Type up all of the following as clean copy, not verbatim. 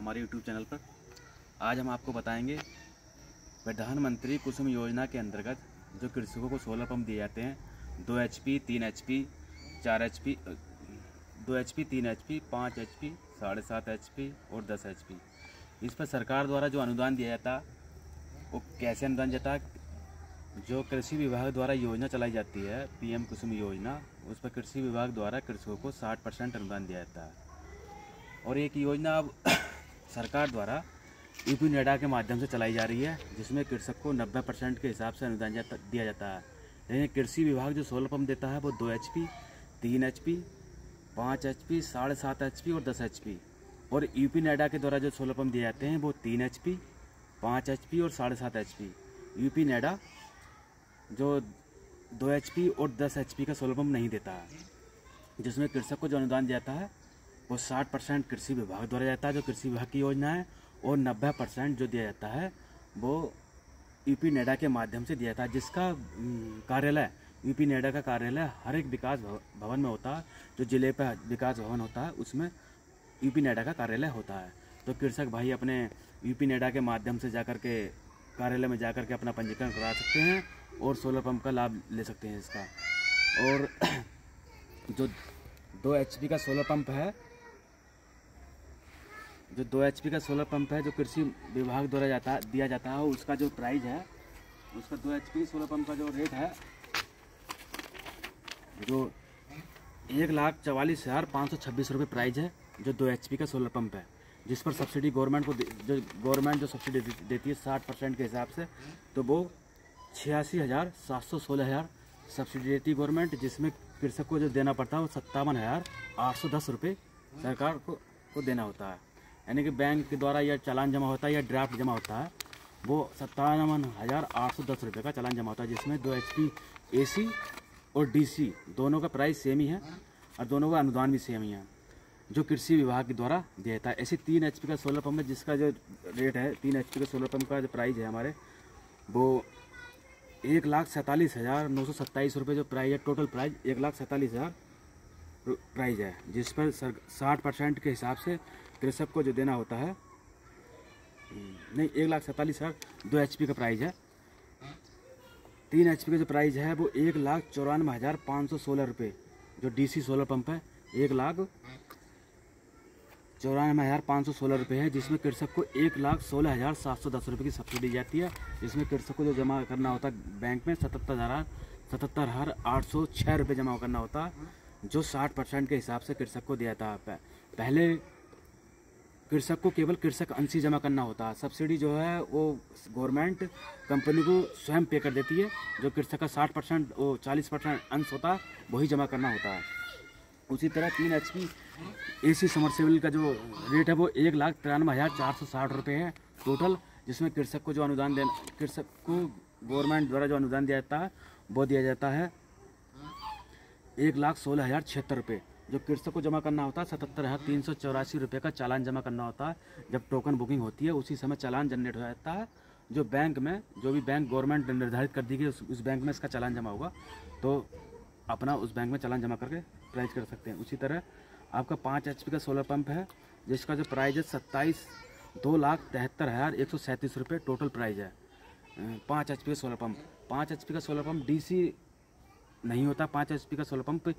हमारे YouTube channel पर। आज हम आपको बताएंगे प्रधानमंत्री कुसुम योजना के अंतर्गत जो कृषकों को सोलर पंप दिए जाते हैं 2 HP, 3 HP, 4 HP, 2 HP, 3 HP, 5 HP, 7.5 HP और 10 HP। इस पर सरकार द्वारा जो अनुदान दिया जाता वो कैसे अनुदान जाता है? जो कृषि विभाग द्वारा योजना चलाई जाती है PM कुसुम योजना, उस पर कृषि विभाग द्वारा कृषकों को 60% अनुदान दिया जाता है। और एक योजना अब सरकार द्वारा यूपी नेडा के माध्यम से चलाई जा रही है, जिसमें कृषक को 90% के हिसाब से अनुदान दिया जाता है। लेकिन कृषि विभाग जो सोलर पंप देता है वो 2 HP, 3 HP, 5 HP, 7.5 HP और 10 HP। और यूपी नेडा के द्वारा जो सोलर पंप दिए जाते हैं वो 3 HP, 5 HP और 7.5 HP। यूपी नेडा जो 2 HP और 10 HP का सोलर पंप नहीं देता है, जिसमें कृषक को जो अनुदान दिया जाता है वो 60% कृषि विभाग द्वारा जाता है, जो कृषि विभाग की योजना है, और 90% जो दिया जाता है वो यूपी नेडा के माध्यम से दिया जाता है, जिसका कार्यालय यूपी नेडा का कार्यालय हर एक विकास भवन में होता है। जो जिले पर विकास भवन होता है उसमें यूपी नेडा का कार्यालय होता है। तो कृषक भाई अपने यूपी नेडा के माध्यम से जाकर के कार्यालय में जाकर के अपना पंजीकरण करा सकते हैं और सोलर पंप का लाभ ले सकते हैं इसका। और जो 2 HP का सोलर पंप है, जो 2 HP का सोलर पंप है जो कृषि विभाग द्वारा दिया जाता है, उसका जो प्राइस है, उसका 2 HP सोलर पंप का जो रेट है जो 1,44,526 रुपये प्राइस है। जो 2 HP का सोलर पंप है, जिस पर सब्सिडी गवर्नमेंट जो सब्सिडी देती है 60% के हिसाब से, तो वो 86,716 सब्सिडी देती है गवर्नमेंट, जिसमें कृषक को जो देना पड़ता है वो 57,810 रुपये सरकार को देना होता है। यानी कि बैंक के द्वारा या चालान जमा होता है या ड्राफ्ट जमा होता है, वो 57,810 रुपये का चालान जमा होता है, जिसमें 2 HP AC और DC दोनों का प्राइस सेम ही है और दोनों का अनुदान भी सेम ही है, जो कृषि विभाग के द्वारा दिया जाता है। ऐसे 3 HP का सोलर पंप है, जिसका जो रेट है 3 HP का सोलर पंप का जो प्राइस है हमारे वो 1,47,927 रुपये जो प्राइस है। टोटल प्राइस 1,47,000 प्राइस है, जिस पर 60% के हिसाब से कृषक को जो देना होता है, नहीं 1,47,000 2 HP का प्राइस है। 3 HP का जो प्राइस है वो 1,94,516 रुपये जो DC सोलर पंप है 1,94,516 रुपये है, जिसमें कृषक को 1,16,710 रुपये की सब्सिडी दी जाती है, जिसमें कृषक को जो जमा करना होता है बैंक में 77,806 रुपये जमा करना होता है, जो 60% के हिसाब से कृषक को दिया था। पहले कृषक को केवल कृषक अंश ही जमा करना होता है। सब्सिडी जो है वो गवर्नमेंट कंपनी को स्वयं पे कर देती है। जो कृषक का 60% वो 40% अंश होता है वही जमा करना होता है। उसी तरह 3 HP AC समरसेबल का जो रेट है वो 1,93,460 रुपये है टोटल, जिसमें कृषक को जो अनुदान कृषक को गवर्नमेंट द्वारा जो अनुदान दिया जाता है वो दिया जाता है 1,16,076 रुपये। जो कृषक को जमा करना होता है 77,384 रुपये का चालान जमा करना होता है। जब टोकन बुकिंग होती है उसी समय चालान जनरेट हो जाता है। जो बैंक में जो भी बैंक गवर्नमेंट निर्धारित कर दी गई उस बैंक में इसका चालान जमा होगा, तो अपना उस बैंक में चालान जमा करके प्राइस कर सकते हैं। उसी तरह आपका 5 HP का सोलर पंप है, जिसका जो प्राइस है 2,73,137 रुपये टोटल प्राइस है। 5 HP का सोलर पंप 5 HP का सोलर पंप DC नहीं होता। 5 HP का सोलर पंप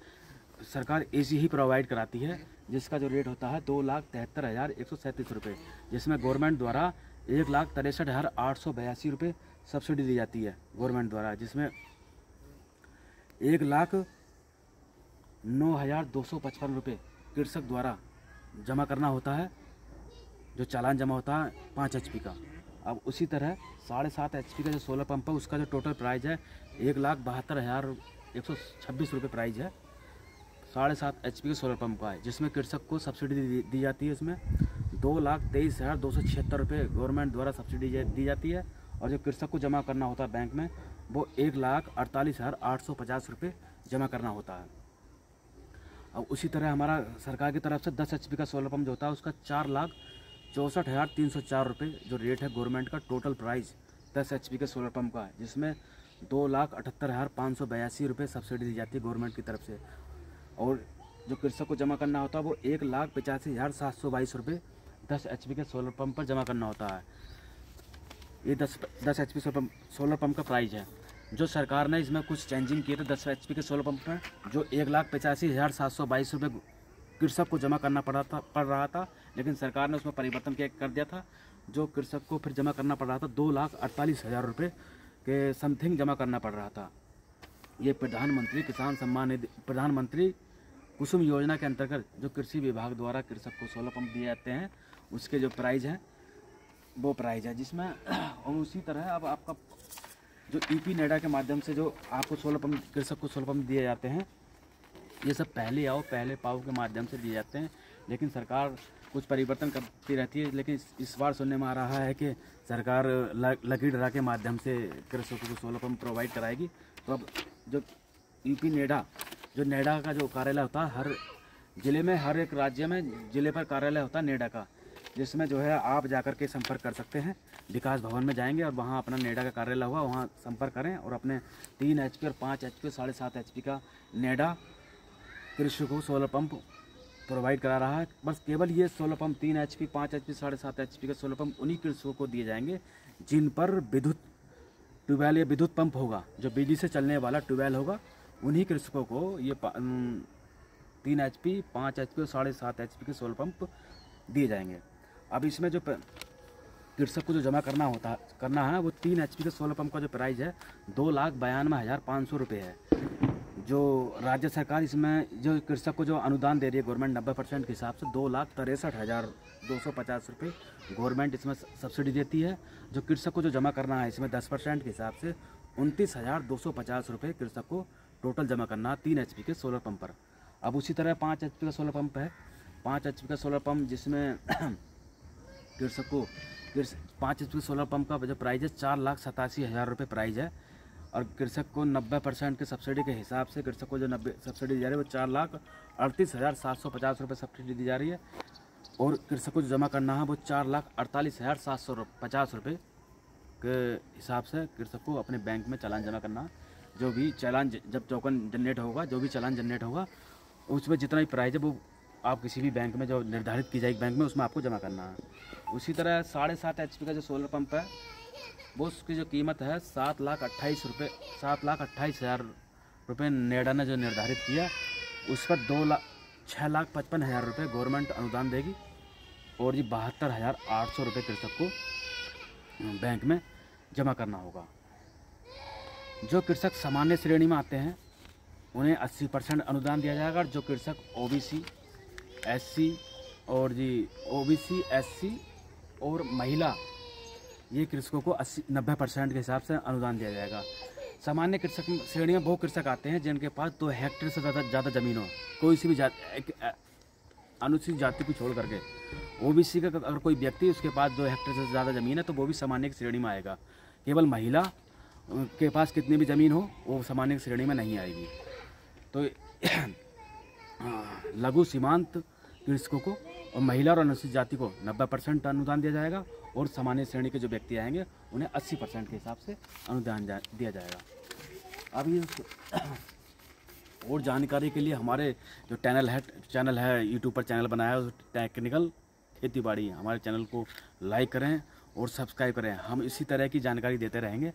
सरकार AC ही प्रोवाइड कराती है, जिसका जो रेट होता है 2,73,137 रुपये, जिसमें गवर्नमेंट द्वारा 1,63,882 रुपये सब्सिडी दी जाती है गवर्नमेंट द्वारा, जिसमें 1,09,255 रुपये कृषक द्वारा जमा करना होता है, जो चालान जमा होता है 5 HP का। अब उसी तरह 7.5 HP का जो सोलर पंप है उसका जो टोटल प्राइस है 1,72,126 रुपये प्राइस है 7.5 HP के सोलर पंप का है, जिसमें कृषक को सब्सिडी दी जाती है। इसमें 2,23,276 रुपये गवर्नमेंट द्वारा सब्सिडी दी जाती है, और जो कृषक को जमा करना होता है बैंक में वो 1,48,850 रुपये जमा करना होता है। अब उसी तरह हमारा सरकार की तरफ से 10 HP का सोलर पंप जो होता है उसका 4,64,304 रुपये जो रेट है गवर्नमेंट का टोटल प्राइस 10 HP के सोलर पंप का है, जिसमें 2,78,582 रुपये सब्सिडी दी जाती है गवर्नमेंट की तरफ से। और जो कृषक को जमा करना होता है वो 1,85,722 रुपये 10 HP के सोलर पंप पर जमा करना होता है। ये 10 HP सोलर पंप का प्राइस है। जो सरकार ने इसमें कुछ चेंजिंग किए थे 10 HP के सोलर पंप में, जो 1,85,722 रुपये कृषक को जमा करना पड़ रहा था, लेकिन सरकार ने उसमें परिवर्तन कर दिया था। जो कृषक को फिर जमा करना पड़ रहा था 2,48,000 रुपये के समथिंग जमा करना पड़ रहा था। ये प्रधानमंत्री किसान सम्मान निधि, प्रधानमंत्री कुसुम योजना के अंतर्गत जो कृषि विभाग द्वारा कृषक को सोलर पंप दिए जाते हैं, उसके जो प्राइस हैं वो प्राइस है जिसमें। और उसी तरह अब आपका जो ईपी नेडा के माध्यम से जो आपको सोलर पंप, कृषक को सोलर पंप दिए जाते हैं, ये सब पहले आओ पहले पाओ के माध्यम से दिए जाते हैं। लेकिन सरकार कुछ परिवर्तन करती रहती है, लेकिन इस बार सुनने में आ रहा है कि सरकार लकी ड्रा के माध्यम से कृषकों को सोलर पंप प्रोवाइड कराएगी। तो अब जो ईपी नेडा, जो नेडा का जो कार्यालय होता है, हर ज़िले में, हर एक राज्य में ज़िले पर कार्यालय होता है नेडा का, जिसमें जो है आप जाकर के संपर्क कर सकते हैं। विकास भवन में जाएंगे और वहाँ अपना नेडा का कार्यालय हुआ, वहाँ संपर्क करें और अपने 3 HP और 5 HP, 7.5 HP का नेडा कृषि को सोलर पंप प्रोवाइड करा रहा है। बस केवल ये solar pump 3 HP, 5 HP, 7.5 HP के सोलर पंप उन्हीं कृषकों को दिए जाएंगे जिन पर विद्युत ट्यूबवेल या विद्युत पंप होगा, जो बिजली से चलने वाला ट्यूबवेल होगा, उन्हीं कृषकों को ये 3 HP, 5 HP और 7.5 HP के सोलर पंप दिए जाएंगे। अब इसमें जो कृषक को जो जमा करना है वो 3 HP के सोलर पंप का जो प्राइस है 2,92,500 रुपये है। जो राज्य सरकार इसमें जो कृषक को जो अनुदान दे रही है गवर्नमेंट 90% के हिसाब से 2,63,250 रुपये गवर्नमेंट इसमें सब्सिडी देती है। जो कृषक को जो जमा करना है इसमें 10% के हिसाब से 29,250 रुपये कृषक को टोटल जमा करना है 3 HP के सोलर पंप पर। अब उसी तरह 5 HP का सोलर पंप है, 5 HP का सोलर पंप जिसमें कृषक को 5 HP सोलर पंप का जो प्राइस है 4,87,000 रुपये प्राइस है। और कृषक को 90% के सब्सिडी के हिसाब से कृषक को जो 90 सब्सिडी दी जा रही है वो 4,38,750 रुपये सब्सिडी दी जा रही है। और कृषक को जो जमा करना है वो 4,48,750 रुपये के हिसाब से कृषक को अपने बैंक में चालान जमा करना है। जो भी चालान जब टोकन जनरेट होगा, जो भी चालान जनरेट होगा, उसमें जितना भी प्राइस है वो आप किसी भी बैंक में जो निर्धारित की जाएगी बैंक में, उसमें आपको जमा करना है। उसी तरह 7.5 HP का जो सोलर पंप है वो उसकी जो कीमत है 7,28,000 रुपये नेडा ने जो निर्धारित किया, उस पर 6,55,000 रुपये गवर्नमेंट अनुदान देगी और ये 72,800 रुपये कृषक को बैंक में जमा करना होगा। जो कृषक सामान्य श्रेणी में आते हैं उन्हें 80% अनुदान दिया जाएगा। जो कृषक OBC, SC और SC और महिला, ये कृषकों को 90% के हिसाब से अनुदान दिया जाएगा। सामान्य कृषक श्रेणी में वो कृषक आते हैं जिनके पास 2 हेक्टेयर से ज़्यादा ज़मीन हो, कोई सी भी अनुसूचित जाति को छोड़ करके। OBC का अगर कोई व्यक्ति उसके पास 2 हेक्टेयर से ज़्यादा ज़मीन है तो वो भी सामान्य की श्रेणी में आएगा। केवल महिला के पास कितनी भी ज़मीन हो वो सामान्य की श्रेणी में नहीं आएगी। तो लघु सीमांत कृषकों को और महिला और अनुसूचित जाति को 90% अनुदान दिया जाएगा और सामान्य श्रेणी के जो व्यक्ति आएंगे उन्हें 80% के हिसाब से अनुदान दिया जाएगा। अब ये और जानकारी के लिए हमारे जो चैनल है यूट्यूब पर चैनल बनाया है टेक्निकल खेती बाड़ी, हमारे चैनल को लाइक करें और सब्सक्राइब करें। हम इसी तरह की जानकारी देते रहेंगे।